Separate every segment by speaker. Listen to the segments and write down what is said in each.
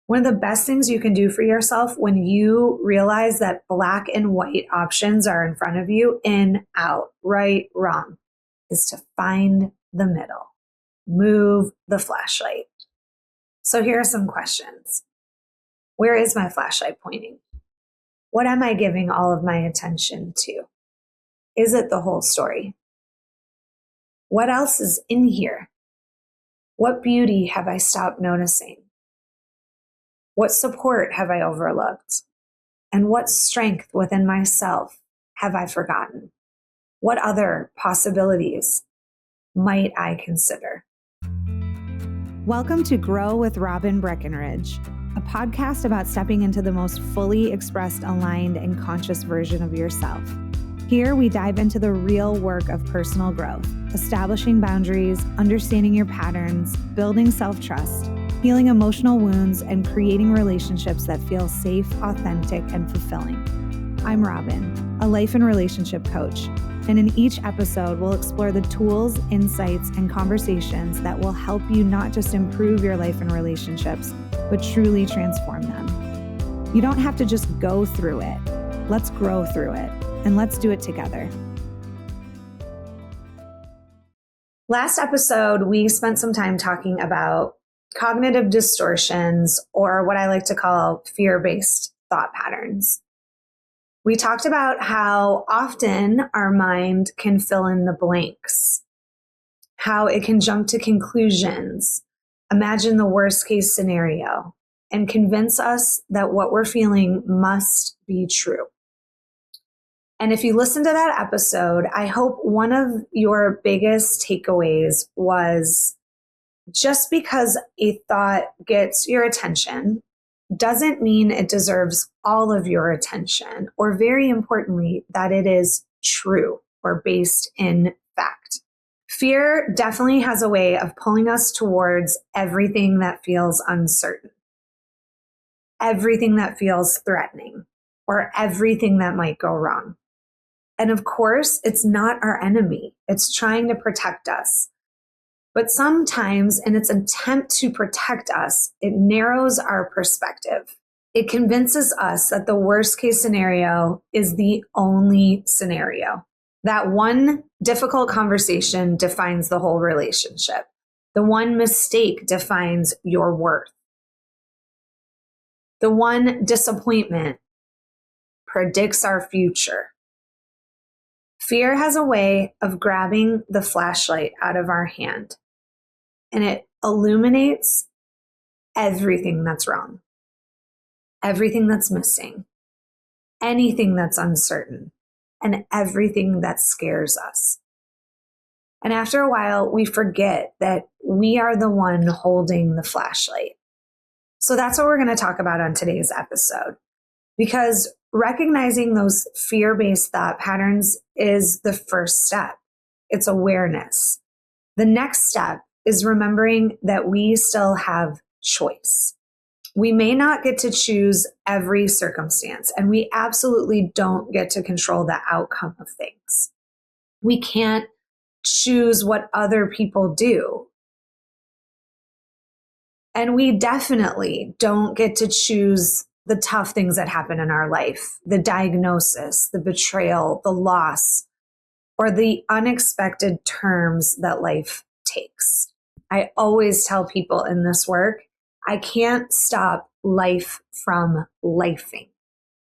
Speaker 1: One of the best things you can do for yourself when you realize that black and white options are in front of you, in, out, right, wrong, is to find the middle. Move the flashlight. So here are some questions. Where is my flashlight pointing? What am I giving all of my attention to? Is it the whole story? What else is in here? What beauty have I stopped noticing? What support have I overlooked? And what strength within myself have I forgotten? What other possibilities might I consider?
Speaker 2: Welcome to Grow with Robin Breckenridge, a podcast about stepping into the most fully expressed, aligned, and conscious version of yourself. Here, we dive into the real work of personal growth, establishing boundaries, understanding your patterns, building self-trust, healing emotional wounds, and creating relationships that feel safe, authentic, and fulfilling. I'm Robin, a life and relationship coach, and in each episode, we'll explore the tools, insights, and conversations that will help you not just improve your life and relationships, but truly transform them. You don't have to just go through it. Let's grow through it, and let's do it together.
Speaker 1: Last episode, we spent some time talking about cognitive distortions, or what I like to call fear-based thought patterns. We talked about how often our mind can fill in the blanks, how it can jump to conclusions, imagine the worst case scenario, and convince us that what we're feeling must be true. And if you listen to that episode, I hope one of your biggest takeaways was just because a thought gets your attention doesn't mean it deserves all of your attention, or very importantly, that it is true or based in fact. Fear definitely has a way of pulling us towards everything that feels uncertain, everything that feels threatening, or everything that might go wrong. And of course, it's not our enemy. It's trying to protect us. But sometimes in its attempt to protect us, it narrows our perspective. It convinces us that the worst case scenario is the only scenario. That one difficult conversation defines the whole relationship. The one mistake defines your worth. The one disappointment predicts our future. Fear has a way of grabbing the flashlight out of our hand, and it illuminates everything that's wrong, everything that's missing, anything that's uncertain, and everything that scares us. And after a while, we forget that we are the one holding the flashlight. So that's what we're going to talk about on today's episode, because recognizing those fear-based thought patterns is the first step. It's awareness. The next step is remembering that we still have choice. We may not get to choose every circumstance, and we absolutely don't get to control the outcome of things. We can't choose what other people do. And we definitely don't get to choose the tough things that happen in our life, the diagnosis, the betrayal, the loss, or the unexpected turns that life takes. I always tell people in this work, I can't stop life from lifing.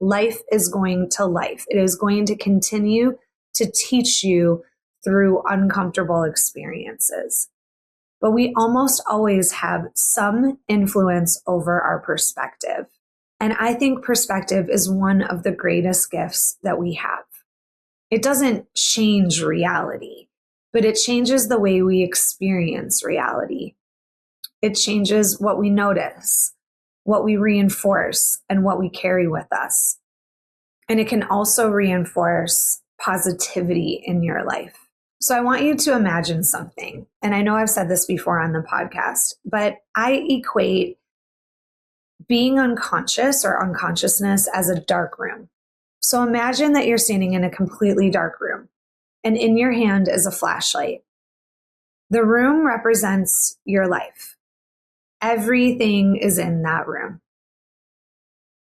Speaker 1: Life is going to life. It is going to continue to teach you through uncomfortable experiences. But we almost always have some influence over our perspective. And I think perspective is one of the greatest gifts that we have. It doesn't change reality, but it changes the way we experience reality. It changes what we notice, what we reinforce, and what we carry with us. And it can also reinforce positivity in your life. So I want you to imagine something. And I know I've said this before on the podcast, but I equate being unconscious or unconsciousness as a dark room. So imagine that you're standing in a completely dark room, and in your hand is a flashlight. The room represents your life. everything is in that room.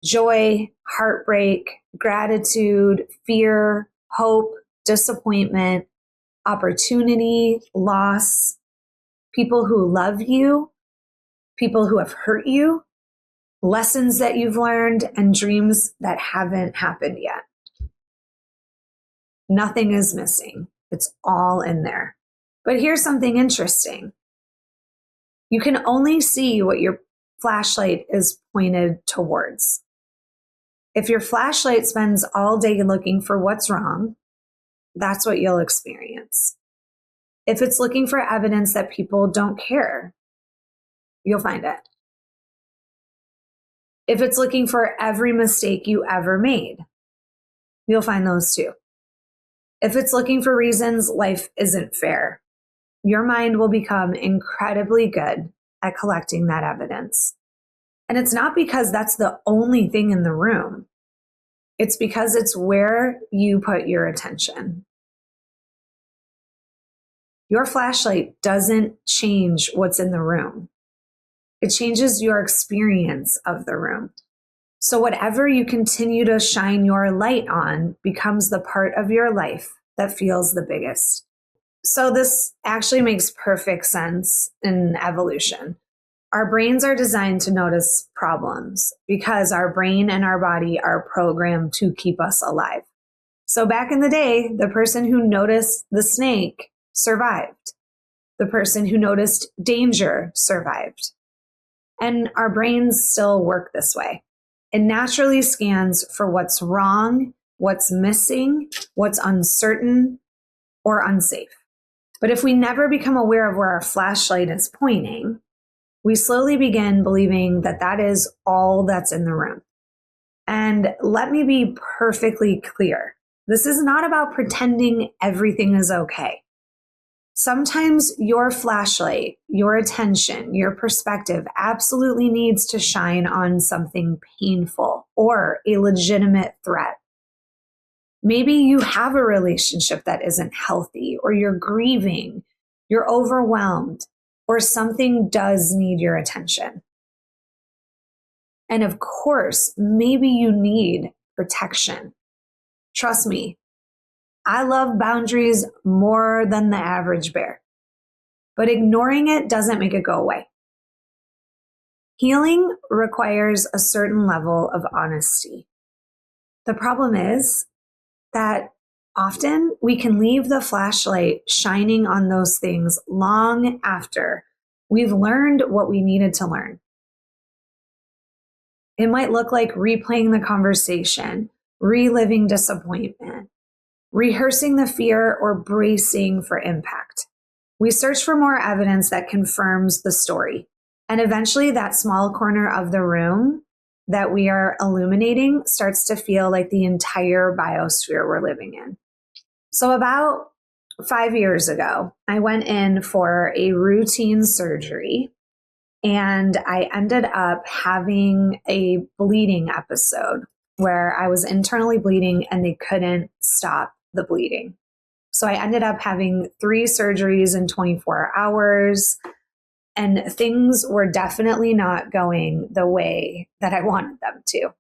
Speaker 1: Joy, heartbreak, gratitude, fear, hope, disappointment, opportunity, loss, people who love you, people who have hurt you, lessons that you've learned, and dreams that haven't happened yet. Nothing is missing. It's all in there. But here's something interesting. You can only see what your flashlight is pointed towards. If your flashlight spends all day looking for what's wrong, that's what you'll experience. If it's looking for evidence that people don't care, you'll find it. If it's looking for every mistake you ever made, you'll find those too. If it's looking for reasons life isn't fair, your mind will become incredibly good at collecting that evidence. And it's not because that's the only thing in the room. It's because it's where you put your attention. Your flashlight doesn't change what's in the room. It changes your experience of the room. So whatever you continue to shine your light on becomes the part of your life that feels the biggest. So this actually makes perfect sense in evolution. Our brains are designed to notice problems because our brain and our body are programmed to keep us alive. So back in the day, the person who noticed the snake survived. The person who noticed danger survived. And our brains still work this way. It naturally scans for what's wrong, what's missing, what's uncertain, or unsafe. But if we never become aware of where our flashlight is pointing, we slowly begin believing that that is all that's in the room. And let me be perfectly clear. This is not about pretending everything is okay. Sometimes your flashlight, your attention, your perspective absolutely needs to shine on something painful or a legitimate threat. Maybe you have a relationship that isn't healthy, or you're grieving, you're overwhelmed, or something does need your attention. And of course, maybe you need protection. Trust me, I love boundaries more than the average bear, but ignoring it doesn't make it go away. Healing requires a certain level of honesty. The problem is that often we can leave the flashlight shining on those things long after we've learned what we needed to learn. It might look like replaying the conversation, reliving disappointment, rehearsing the fear, or bracing for impact. We search for more evidence that confirms the story. And eventually that small corner of the room that we are illuminating starts to feel like the entire biosphere we're living in. So about 5 years ago, I went in for a routine surgery, and I ended up having a bleeding episode where I was internally bleeding and they couldn't stop the bleeding. So I ended up having 3 surgeries in 24 hours, and things were definitely not going the way that I wanted them to.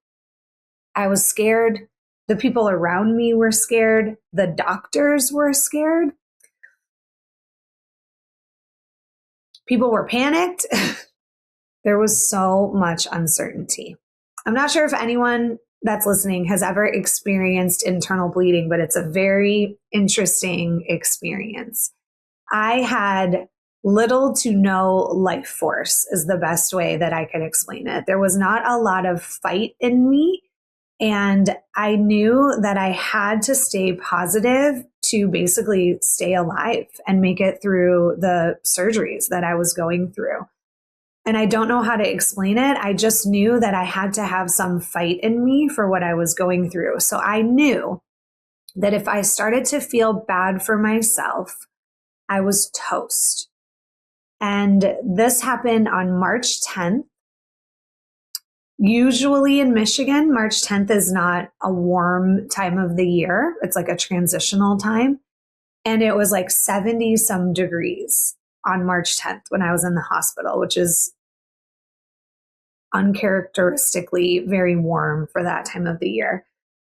Speaker 1: I was scared. The people around me were scared. The doctors were scared. People were panicked. There was so much uncertainty. I'm not sure if anyone that's listening has ever experienced internal bleeding, but it's a very interesting experience. I had little to no life force is the best way that I could explain it. There was not a lot of fight in me, and I knew that I had to stay positive to basically stay alive and make it through the surgeries that I was going through. And I don't know how to explain it. I just knew that I had to have some fight in me for what I was going through. So I knew that if I started to feel bad for myself, I was toast. And this happened on March 10th. Usually in Michigan, March 10th is not a warm time of the year. It's like a transitional time. And it was like 70 some degrees on March 10th when I was in the hospital, which is uncharacteristically very warm for that time of the year.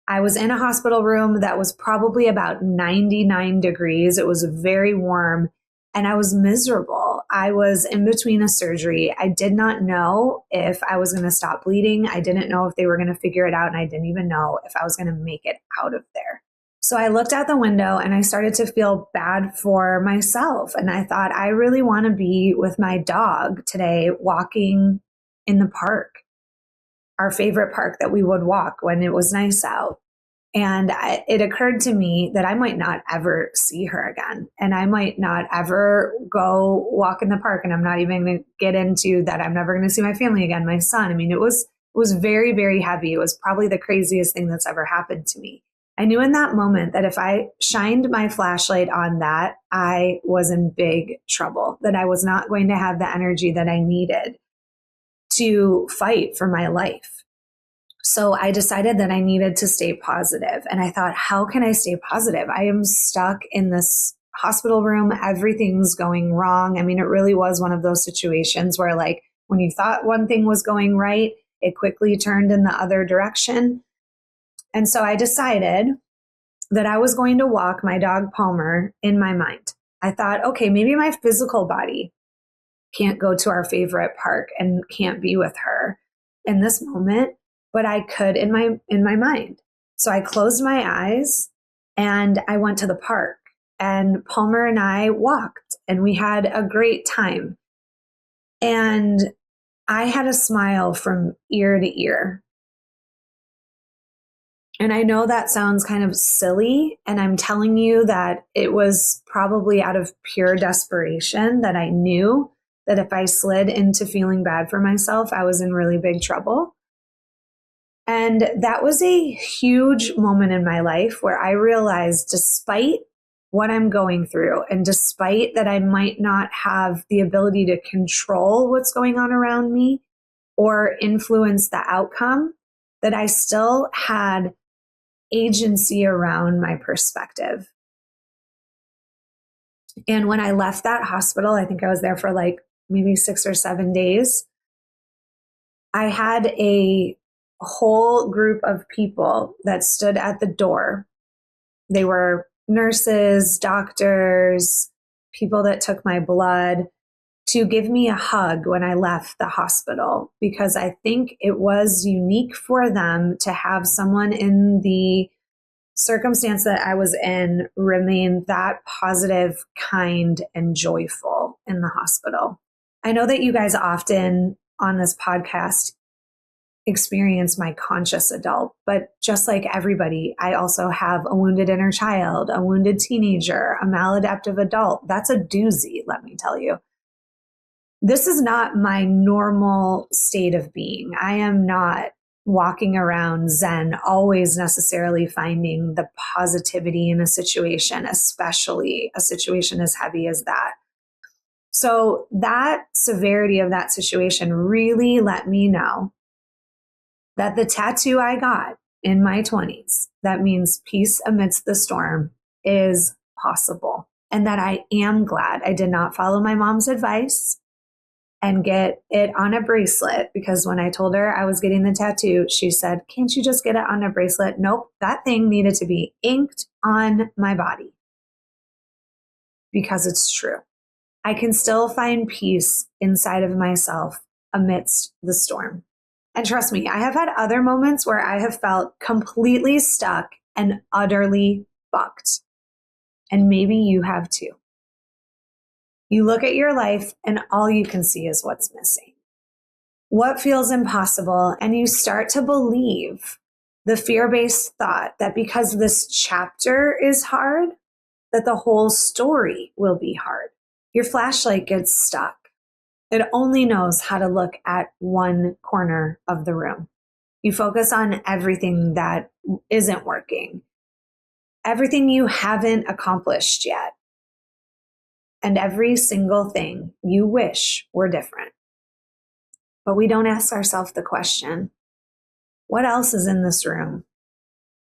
Speaker 1: I was in a hospital room that was probably about 99 degrees. It was very warm and I was miserable. I was in between a surgery. I did not know if I was going to stop bleeding. I didn't know if they were going to figure it out. And I didn't even know if I was going to make it out of there. So I looked out the window and I started to feel bad for myself. And I thought, I really want to be with my dog today, walking in the park, our favorite park that we would walk when it was nice out. And it occurred to me that I might not ever see her again. And I might not ever go walk in the park. And I'm not even going to get into that. I'm never going to see my family again, my son. I mean, it was very, very heavy. It was probably the craziest thing that's ever happened to me. I knew in that moment that if I shined my flashlight on that, I was in big trouble, that I was not going to have the energy that I needed to fight for my life. So I decided that I needed to stay positive. And I thought, how can I stay positive? I am stuck in this hospital room. Everything's going wrong. I mean, it really was one of those situations where, like, when you thought one thing was going right, it quickly turned in the other direction. And so I decided that I was going to walk my dog Palmer in my mind. I thought, okay, maybe my physical body can't go to our favorite park and can't be with her in this moment, but I could in my mind. So I closed my eyes and I went to the park, and Palmer and I walked and we had a great time. And I had a smile from ear to ear. And I know that sounds kind of silly, and I'm telling you that it was probably out of pure desperation that I knew that if I slid into feeling bad for myself, I was in really big trouble. And that was a huge moment in my life where I realized, despite what I'm going through, and despite that I might not have the ability to control what's going on around me or influence the outcome, that I still had agency around my perspective. And when I left that hospital, I think I was there for like maybe 6 or 7 days, I had a whole group of people that stood at the door. They were nurses, doctors, people that took my blood, to give me a hug when I left the hospital, because I think it was unique for them to have someone in the circumstance that I was in remain that positive, kind, and joyful in the hospital. I know that you guys often on this podcast experience my conscious adult, but just like everybody, I also have a wounded inner child, a wounded teenager, a maladaptive adult. That's a doozy, let me tell you. This is not my normal state of being. I am not walking around Zen, always necessarily finding the positivity in a situation, especially a situation as heavy as that. So that severity of that situation really let me know that the tattoo I got in my 20s, that means peace amidst the storm, is possible. And that I am glad I did not follow my mom's advice and get it on a bracelet, because when I told her I was getting the tattoo, she said, can't you just get it on a bracelet? Nope, that thing needed to be inked on my body, because it's true. I can still find peace inside of myself amidst the storm. And trust me, I have had other moments where I have felt completely stuck and utterly fucked. And maybe you have too. You look at your life and all you can see is what's missing, what feels impossible, and you start to believe the fear-based thought that because this chapter is hard, that the whole story will be hard. Your flashlight gets stuck. It only knows how to look at one corner of the room. You focus on everything that isn't working, everything you haven't accomplished yet, and every single thing you wish were different. But we don't ask ourselves the question, what else is in this room?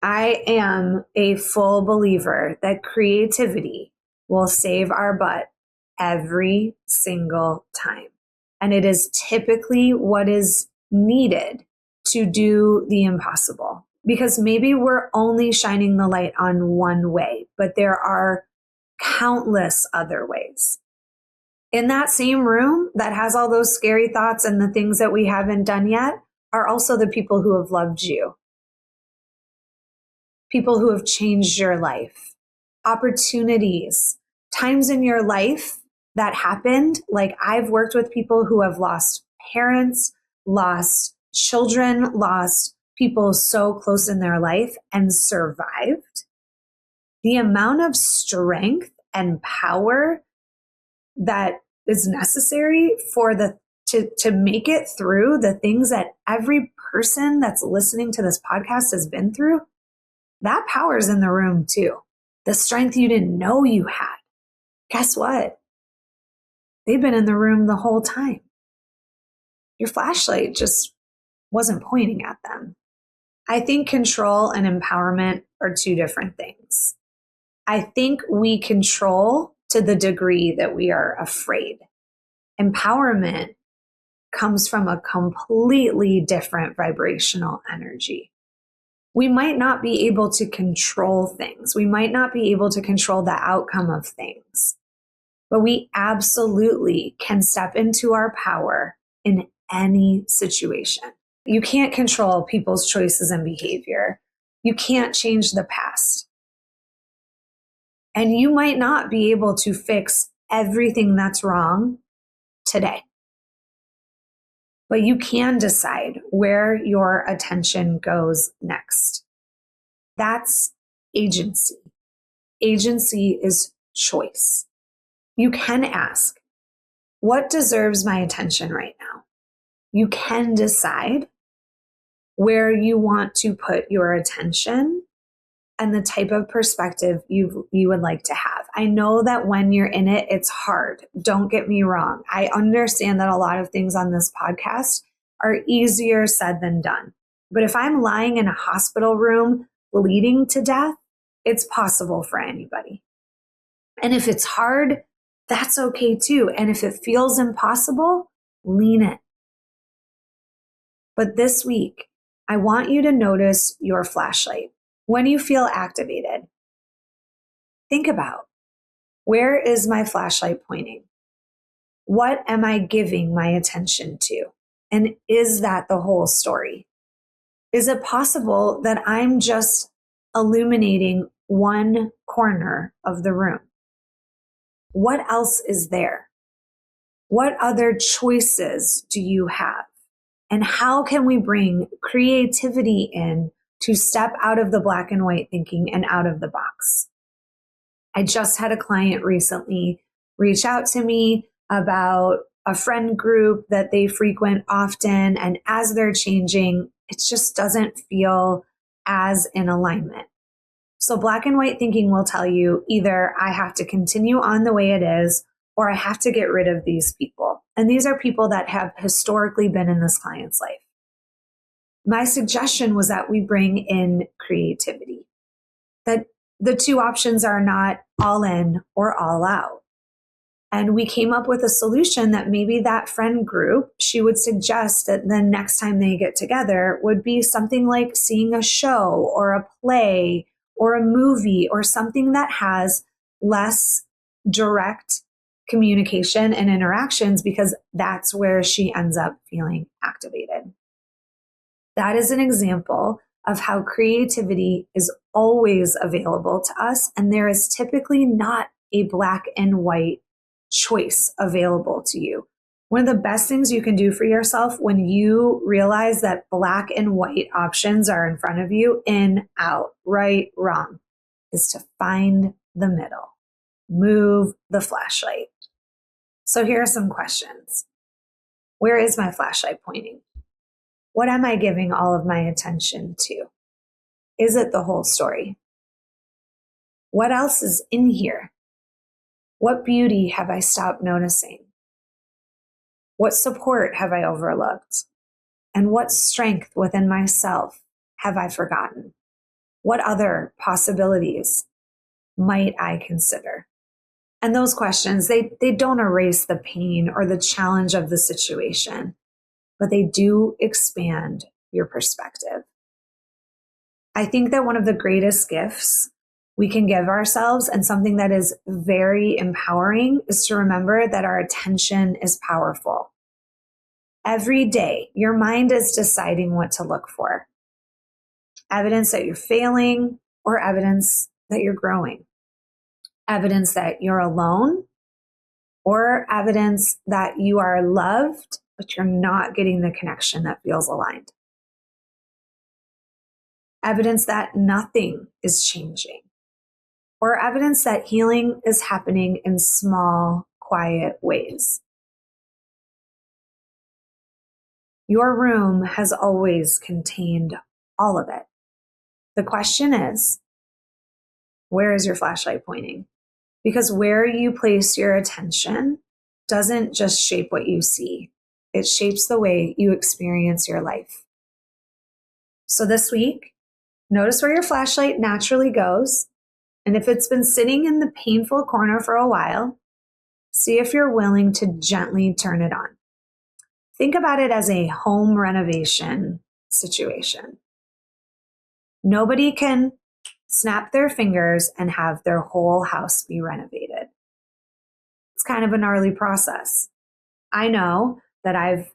Speaker 1: I am a full believer that creativity will save our butt every single time. And it is typically what is needed to do the impossible. Because maybe we're only shining the light on one way, but there are countless other ways. In that same room that has all those scary thoughts and the things that we haven't done yet are also the people who have loved you, people who have changed your life, opportunities, times in your life that happened. Like I've worked with people who have lost parents, lost children, lost people so close in their life and survived. The amount of strength and power that is necessary for to make it through the things that every person that's listening to this podcast has been through, that power's in the room too. The strength you didn't know you had. Guess what? They've been in the room the whole time. Your flashlight just wasn't pointing at them. I think control and empowerment are two different things. I think we control to the degree that we are afraid. Empowerment comes from a completely different vibrational energy. We might not be able to control things. We might not be able to control the outcome of things, but we absolutely can step into our power in any situation. You can't control people's choices and behavior. You can't change the past. And you might not be able to fix everything that's wrong today. But you can decide where your attention goes next. That's agency. Agency is choice. You can ask, what deserves my attention right now? You can decide where you want to put your attention and the type of perspective you would like to have. I know that when you're in it, it's hard. Don't get me wrong. I understand that a lot of things on this podcast are easier said than done. But if I'm lying in a hospital room bleeding to death, it's possible for anybody. And if it's hard, that's okay too. And if it feels impossible, lean it. But this week, I want you to notice your flashlight. When you feel activated, think about, where is my flashlight pointing? What am I giving my attention to? And is that the whole story? Is it possible that I'm just illuminating one corner of the room? What else is there? What other choices do you have? And how can we bring creativity in to step out of the black and white thinking and out of the box? I just had a client recently reach out to me about a friend group that they frequent often. And as they're changing, it just doesn't feel as in alignment. So black and white thinking will tell you either I have to continue on the way it is, or I have to get rid of these people. And these are people that have historically been in this client's life. My suggestion was that we bring in creativity, that the two options are not all in or all out. And we came up with a solution that maybe that friend group, she would suggest that the next time they get together would be something like seeing a show or a play or a movie or something that has less direct communication and interactions, because that's where she ends up feeling activated. That is an example of how creativity is always available to us, and there is typically not a black and white choice available to you. One of the best things you can do for yourself when you realize that black and white options are in front of you, in, out, right, wrong, is to find the middle. Move the flashlight. So here are some questions. Where is my flashlight pointing? What am I giving all of my attention to? Is it the whole story? What else is in here? What beauty have I stopped noticing? What support have I overlooked? And what strength within myself have I forgotten? What other possibilities might I consider? And those questions, they don't erase the pain or the challenge of the situation. but they do expand your perspective. I think that one of the greatest gifts we can give ourselves, and something that is very empowering, is to remember that our attention is powerful. Every day, your mind is deciding what to look for. Evidence that you're failing or evidence that you're growing. Evidence that you're alone or evidence that you are loved, but you're not getting the connection that feels aligned. Evidence that nothing is changing, or evidence that healing is happening in small, quiet ways. Your room has always contained all of it. The question is, where is your flashlight pointing? Because where you place your attention doesn't just shape what you see. It shapes the way you experience your life. So this week, notice where your flashlight naturally goes. And if it's been sitting in the painful corner for a while, see if you're willing to gently turn it on. Think about it as a home renovation situation. Nobody can snap their fingers and have their whole house be renovated. It's kind of a gnarly process. I know that I've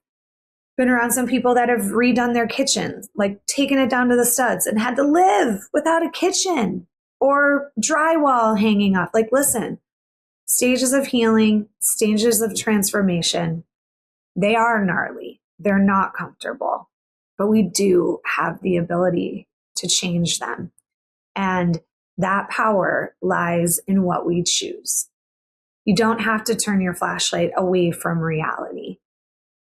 Speaker 1: been around some people that have redone their kitchens, like taken it down to the studs and had to live without a kitchen or drywall hanging up. Like, listen, stages of healing, stages of transformation, they are gnarly. They're not comfortable, but we do have the ability to change them. And that power lies in what we choose. You don't have to turn your flashlight away from reality,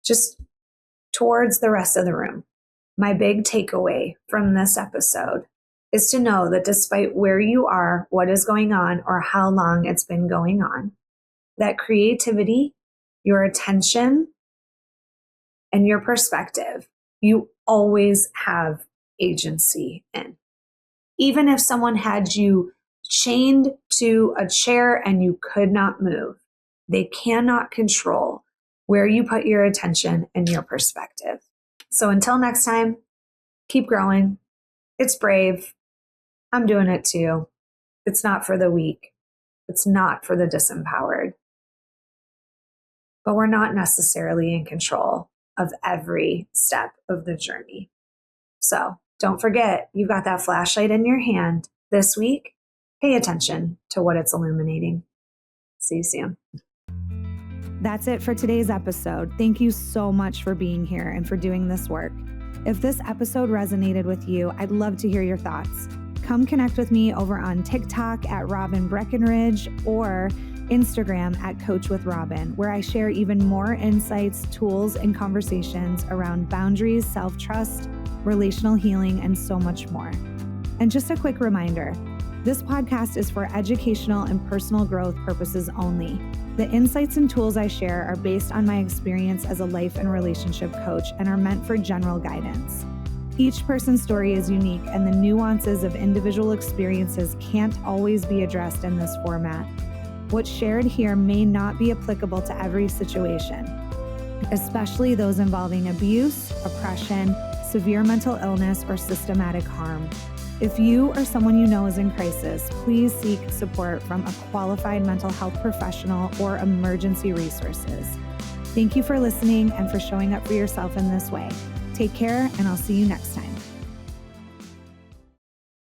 Speaker 1: just towards the rest of the room. My big takeaway from this episode is to know that despite where you are, what is going on, or how long it's been going on, that creativity, your attention, and your perspective, you always have agency in. Even if someone had you chained to a chair and you could not move, they cannot control where you put your attention and your perspective. So until next time, keep growing. It's brave. I'm doing it too. It's not for the weak. It's not for the disempowered. But we're not necessarily in control of every step of the journey. So don't forget, you've got that flashlight in your hand this week. Pay attention to what it's illuminating. See you soon.
Speaker 2: That's it for today's episode. Thank you so much for being here and for doing this work. If this episode resonated with you, I'd love to hear your thoughts. Come connect with me over on TikTok at Robin Breckenridge or Instagram at Coach with Robin, where I share even more insights, tools, and conversations around boundaries, self-trust, relational healing, and so much more. And just a quick reminder, this podcast is for educational and personal growth purposes only. The insights and tools I share are based on my experience as a life and relationship coach and are meant for general guidance. Each person's story is unique, and the nuances of individual experiences can't always be addressed in this format. What's shared here may not be applicable to every situation, especially those involving abuse, oppression, severe mental illness, or systematic harm. If you or someone you know is in crisis, please seek support from a qualified mental health professional or emergency resources. Thank you for listening and for showing up for yourself in this way. Take care, and I'll see you next time.